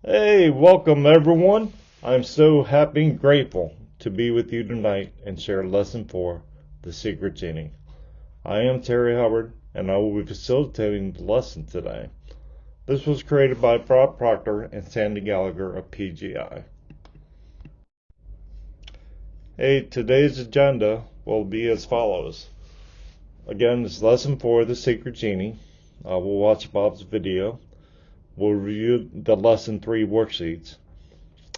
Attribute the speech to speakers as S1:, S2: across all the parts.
S1: Hey, welcome everyone. I'm so happy and grateful to be with you tonight and share lesson 4, The Secret Genie. I am Terry Hubbard and I will be facilitating the lesson today. This was created by Bob Proctor and Sandy Gallagher of PGI. Hey, today's agenda will be as follows. Again, it's lesson 4, The Secret Genie. We'll watch Bob's video. We'll review the lesson 3 worksheets.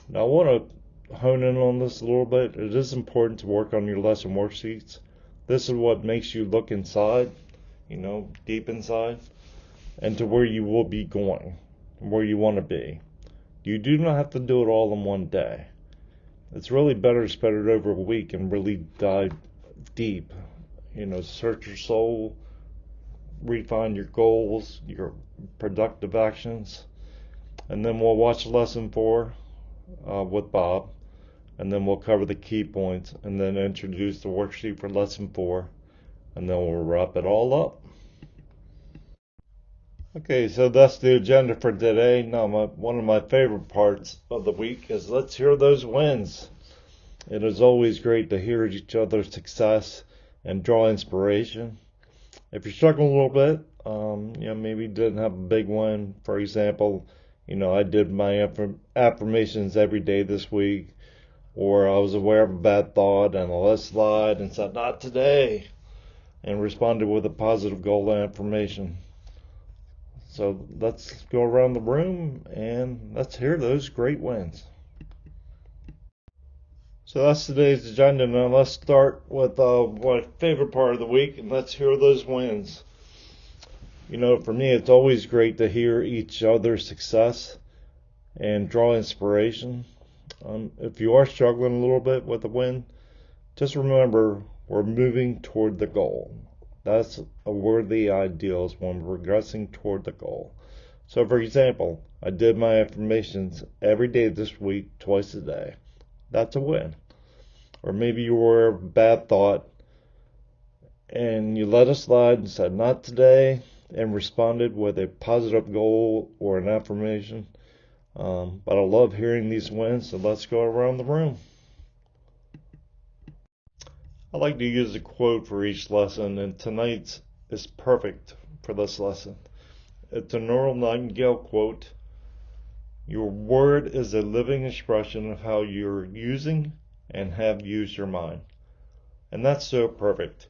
S1: Now I want to hone in on this a little bit. It is important to work on your lesson worksheets. This is what makes you look inside, deep inside, and to where you will be going, where you want to be. You do not have to do it all in one day. It's really better to spread it over a week and really dive deep. Search your soul, refine your goals, your productive actions, and then we'll watch lesson 4 with Bob, and then we'll cover the key points and then introduce the worksheet for lesson 4, and then we'll wrap it all up. Okay, so that's the agenda for today. Now, one of my favorite parts of the week is let's hear those wins. It is always great to hear each other's success and draw inspiration. If you're struggling a little bit, maybe you didn't have a big one. For example, I did my affirmations every day this week, or I was aware of a bad thought and I let slide and said, not today, and responded with a positive goal and affirmation. So let's go around the room and let's hear those great wins. So that's today's agenda. Now let's start with my favorite part of the week, and let's hear those wins. For me, it's always great to hear each other's success and draw inspiration. If you are struggling a little bit with a win, just remember we're moving toward the goal. That's a worthy ideal, is when we're progressing toward the goal. So, for example, I did my affirmations every day this week, twice a day. That's a win. Or maybe you were a bad thought and you let it slide and said, not today, and responded with a positive goal or an affirmation. But I love hearing these wins, so let's go around the room. I like to use a quote for each lesson, and tonight's is perfect for this lesson. It's a Earl Nightingale quote. Your word is a living expression of how you're using and have used your mind. And that's so perfect.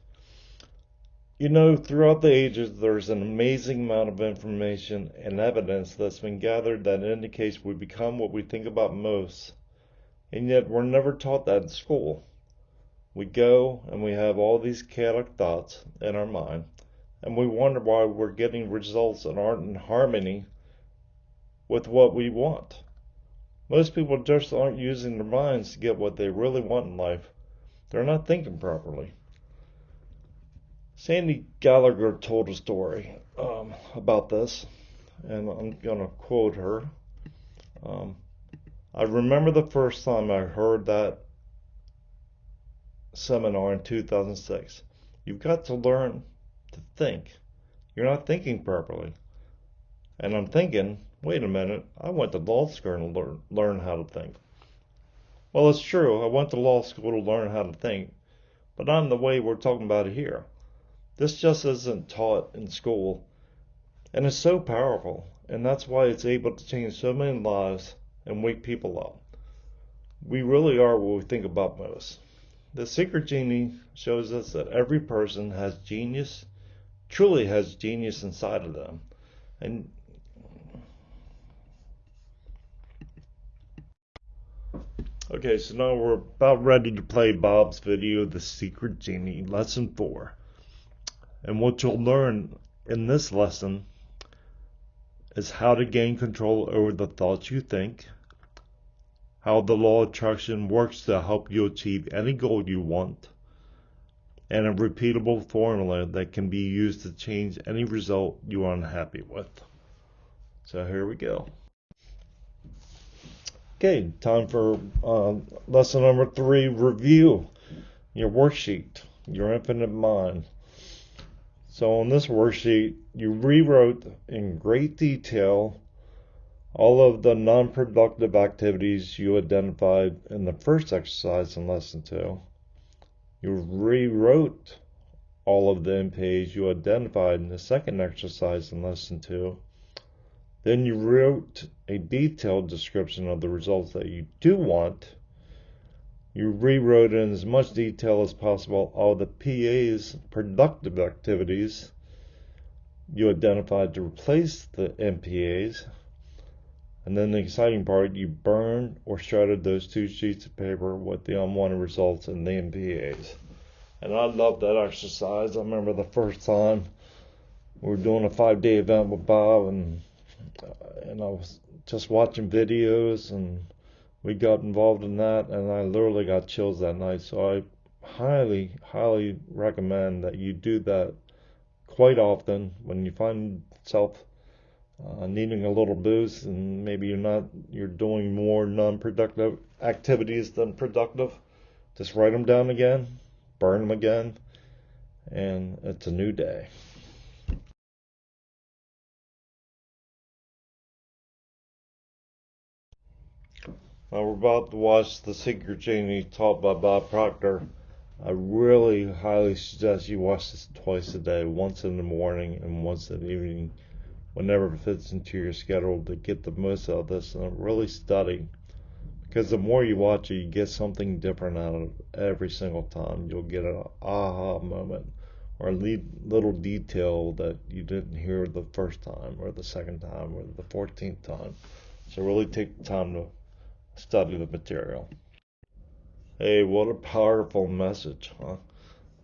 S1: Throughout the ages, there's an amazing amount of information and evidence that's been gathered that indicates we become what we think about most. And yet we're never taught that in school. We go and we have all these chaotic thoughts in our mind, and we wonder why we're getting results that aren't in harmony with what we want. Most people just aren't using their minds to get what they really want in life. They're not thinking properly. Sandy Gallagher told a story about this, and I'm going to quote her. I remember the first time I heard that seminar in 2006. You've got to learn to think. You're not thinking properly. And I'm thinking, wait a minute, I went to law school to learn how to think. Well, it's true, I went to law school to learn how to think, but not in the way we're talking about it here. This just isn't taught in school, and it's so powerful, and that's why it's able to change so many lives and wake people up. We really are what we think about most. The Secret Genie shows us that every person has genius, truly has genius inside of them. And okay, so now we're about ready to play Bob's video, The Secret Genie, Lesson 4. And what you'll learn in this lesson is how to gain control over the thoughts you think, how the law of attraction works to help you achieve any goal you want, and a repeatable formula that can be used to change any result you are unhappy with. So here we go. Okay, time for lesson number 3, review your worksheet, your infinite mind. So on this worksheet, you rewrote in great detail All of the non-productive activities you identified in the first exercise in lesson 2, you rewrote all of the MPAs you identified in the second exercise in lesson 2. Then you wrote a detailed description of the results that you do want. You rewrote in as much detail as possible all the PA's productive activities you identified to replace the MPAs. And then the exciting part, you burned or shredded those 2 sheets of paper with the unwanted results and the MPAs. And I love that exercise. I remember the first time we were doing a 5-day event with Bob, and I was just watching videos, and we got involved in that, and I literally got chills that night. So I highly, highly recommend that you do that quite often when you find yourself needing a little boost, and maybe you're doing more non-productive activities than productive. Just write them down again, burn them again, and it's a new day. Now we're about to watch The Secret Genie taught by Bob Proctor. I really highly suggest you watch this twice a day, once in the morning and once in the evening, whenever it fits into your schedule, to get the most out of this and really study. Because the more you watch it, you get something different out of it every single time. You'll get an aha moment or a little detail that you didn't hear the first time or the second time or the 14th time. So really take the time to study the material. Hey, what a powerful message, huh?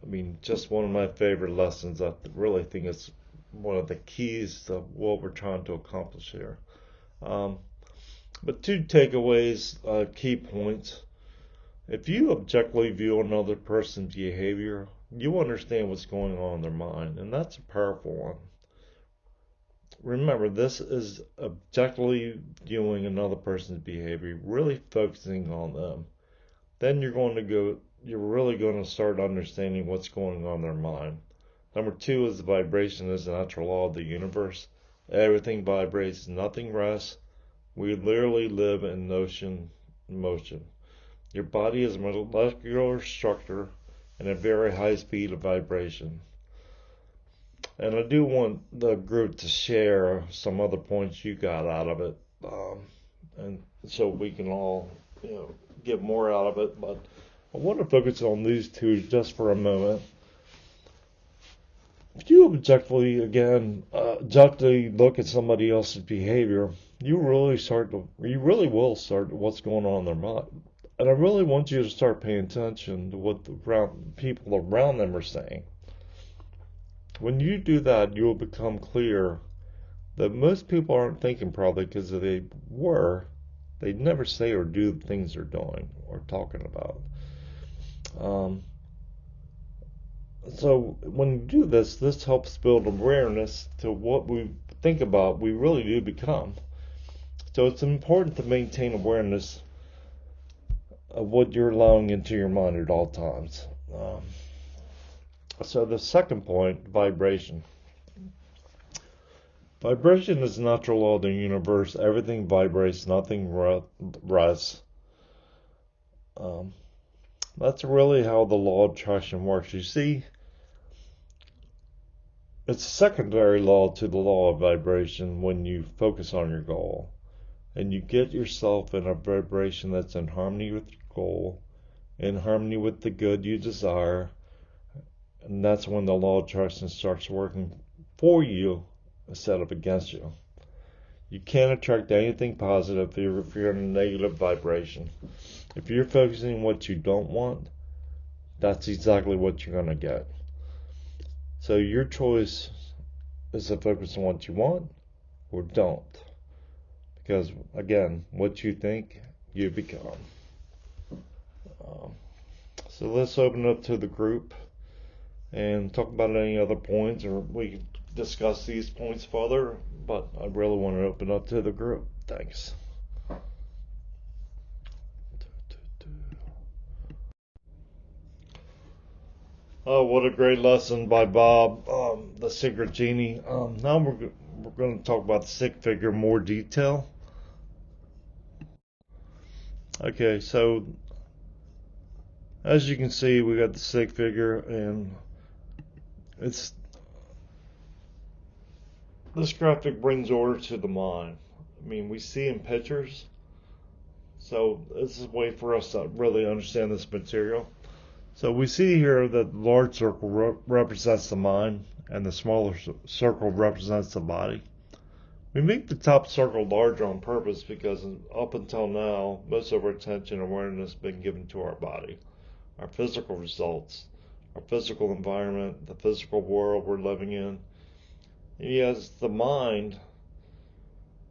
S1: I mean, just one of my favorite lessons. I really think it's one of the keys to what we're trying to accomplish here. But 2 takeaways, key points. If you objectively view another person's behavior, you understand what's going on in their mind, and that's a powerful one. Remember, this is objectively viewing another person's behavior, really focusing on them. Then you're really going to start understanding what's going on in their mind. Number 2 is the vibration is the natural law of the universe. Everything vibrates, nothing rests. We literally live in motion. Your body is a molecular structure and a very high speed of vibration. And I do want the group to share some other points you got out of it, and so we can all, get more out of it. But I want to focus on these 2 just for a moment. If you objectively look at somebody else's behavior, you really will start what's going on in their mind. And I really want you to start paying attention to what the people around them are saying. When you do that, you will become clear that most people aren't thinking probably, because if they were, they'd never say or do the things they're doing or talking about. So when you do this helps build awareness to what we think about, we really do become. So it's important to maintain awareness of what you're allowing into your mind at all times. So the second point, vibration. Vibration is a natural law of the universe. Everything vibrates, nothing rests. That's really how the law of attraction works. You see, it's a secondary law to the law of vibration when you focus on your goal and you get yourself in a vibration that's in harmony with your goal, in harmony with the good you desire, and that's when the law of attraction starts working for you instead of against you. You can't attract anything positive if you're in a negative vibration. If you're focusing on what you don't want, that's exactly what you're going to get. So your choice is to focus on what you want or don't. Because, again, what you think, you become. So let's open up to the group and talk about any other points, or we can discuss these points further, but I really want to open up to the group. Thanks. Oh, what a great lesson by Bob, The Secret Genie. Now we're going to talk about the stick figure in more detail. Okay, so as you can see, we got the stick figure, and it's this graphic brings order to the mind. I mean, we see in pictures, so this is a way for us to really understand this material. So we see here that the large circle represents the mind, and the smaller circle represents the body. We make the top circle larger on purpose because up until now, most of our attention and awareness has been given to our body, our physical results, our physical environment, the physical world we're living in. And yes, the mind,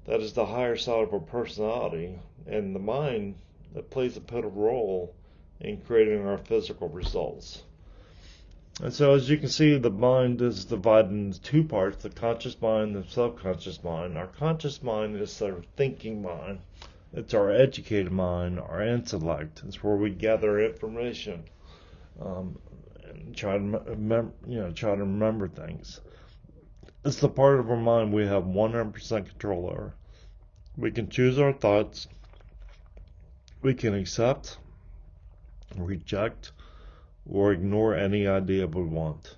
S1: that is the higher side of our personality, and the mind that plays a pivotal role in creating our physical results. And so as you can see, the mind is divided into two parts, the conscious mind and the subconscious mind. Our conscious mind is our thinking mind. It's our educated mind, our intellect. It's where we gather information and try to remember things. It's the part of our mind we have 100% control over. We can choose our thoughts. We can accept, reject, or ignore any idea we want.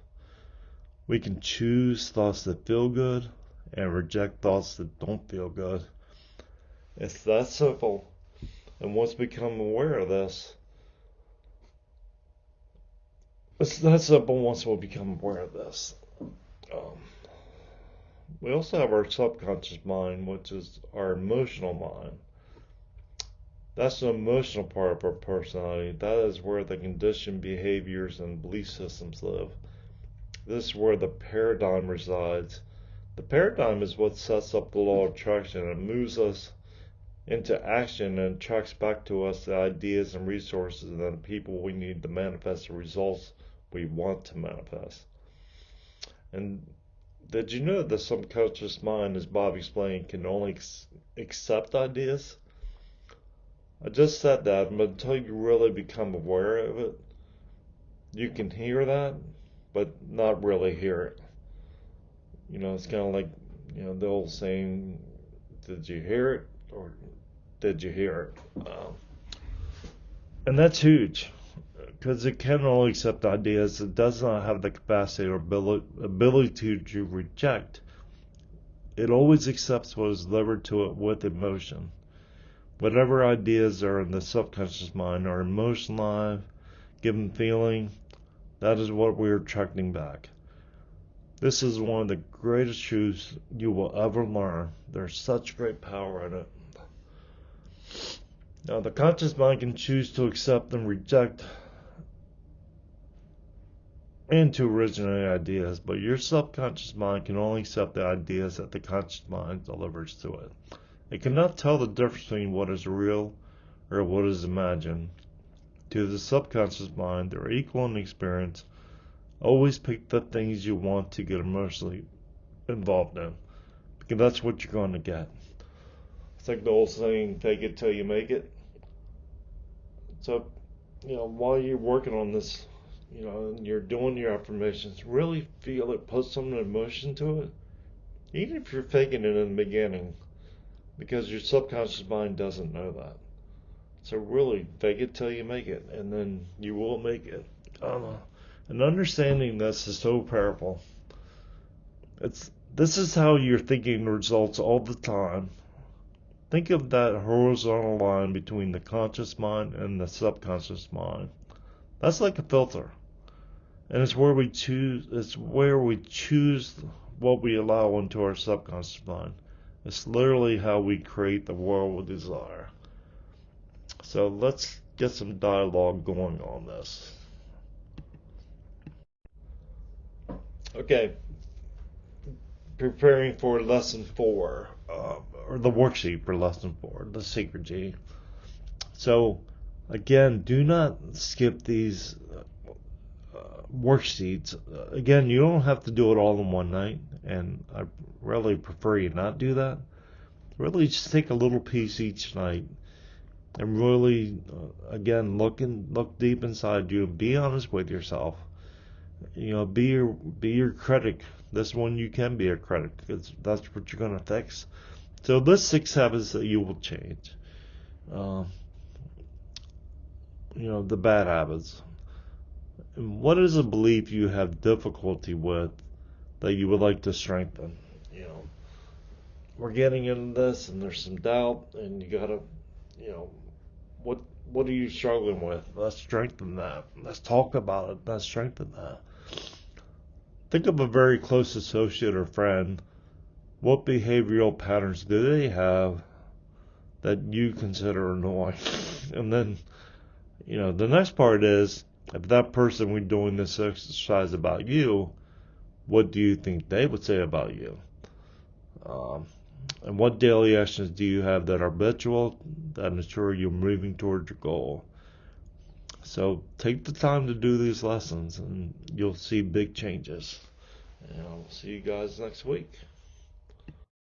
S1: We can choose thoughts that feel good and reject thoughts that don't feel good. It's that simple. And once we become aware of this, it's that simple once we become aware of this. We also have our subconscious mind, which is our emotional mind. That's the emotional part of our personality. That is where the conditioned behaviors and belief systems live. This is where the paradigm resides. The paradigm is what sets up the law of attraction and moves us into action and attracts back to us the ideas and resources and the people we need to manifest the results we want to manifest. And did you know the subconscious mind, as Bob explained, can only accept ideas? I just said that, but until you really become aware of it, you can hear that, but not really hear it. It's kind of like, the old saying, did you hear it or did you hear it? And that's huge, because it can only accept ideas. It does not have the capacity or ability to reject. It always accepts what is delivered to it with emotion. Whatever ideas are in the subconscious mind are emotionalized, given feeling, that is what we are attracting back. This is one of the greatest truths you will ever learn. There's such great power in it. Now, the conscious mind can choose to accept and reject and to originate ideas, but your subconscious mind can only accept the ideas that the conscious mind delivers to it. It cannot tell the difference between what is real or what is imagined. To the subconscious mind, they're equal in experience. Always pick the things you want to get emotionally involved in, because that's what you're going to get. It's like the old saying, fake it till you make it. So, while you're working on this, and you're doing your affirmations, really feel it, put some emotion to it, even if you're faking it in the beginning, because your subconscious mind doesn't know that. So really, fake it till you make it, and then you will make it. And understanding this is so powerful. This is how you're thinking results all the time. Think of that horizontal line between the conscious mind and the subconscious mind. That's like a filter. And it's where we choose what we allow into our subconscious mind. It's literally how we create the world we desire. So let's get some dialogue going on this. Okay, preparing for lesson 4, or the worksheet for lesson 4, the secret Genie. So again, do not skip these worksheets. Again, you don't have to do it all in one night, and I really prefer you not do that. Really just take a little piece each night and really, again, look deep inside you and be honest with yourself. Be your critic. This one you can be a critic, because that's what you're going to fix. So list 6 habits that you will change. the bad habits. And what is a belief you have difficulty with that you would like to strengthen? We're getting into this, and there's some doubt, and you gotta, you know, what what are you struggling with? Let's strengthen that. Let's talk about it. Let's strengthen that. Think of a very close associate or friend. What behavioral patterns do they have that you consider annoying? And then, the next part is, if that person we're doing this exercise about you, what do you think they would say about you? Um, and what daily actions do you have that are habitual that ensure you're moving towards your goal? So take the time to do these lessons, and you'll see big changes. And I'll see you guys next week.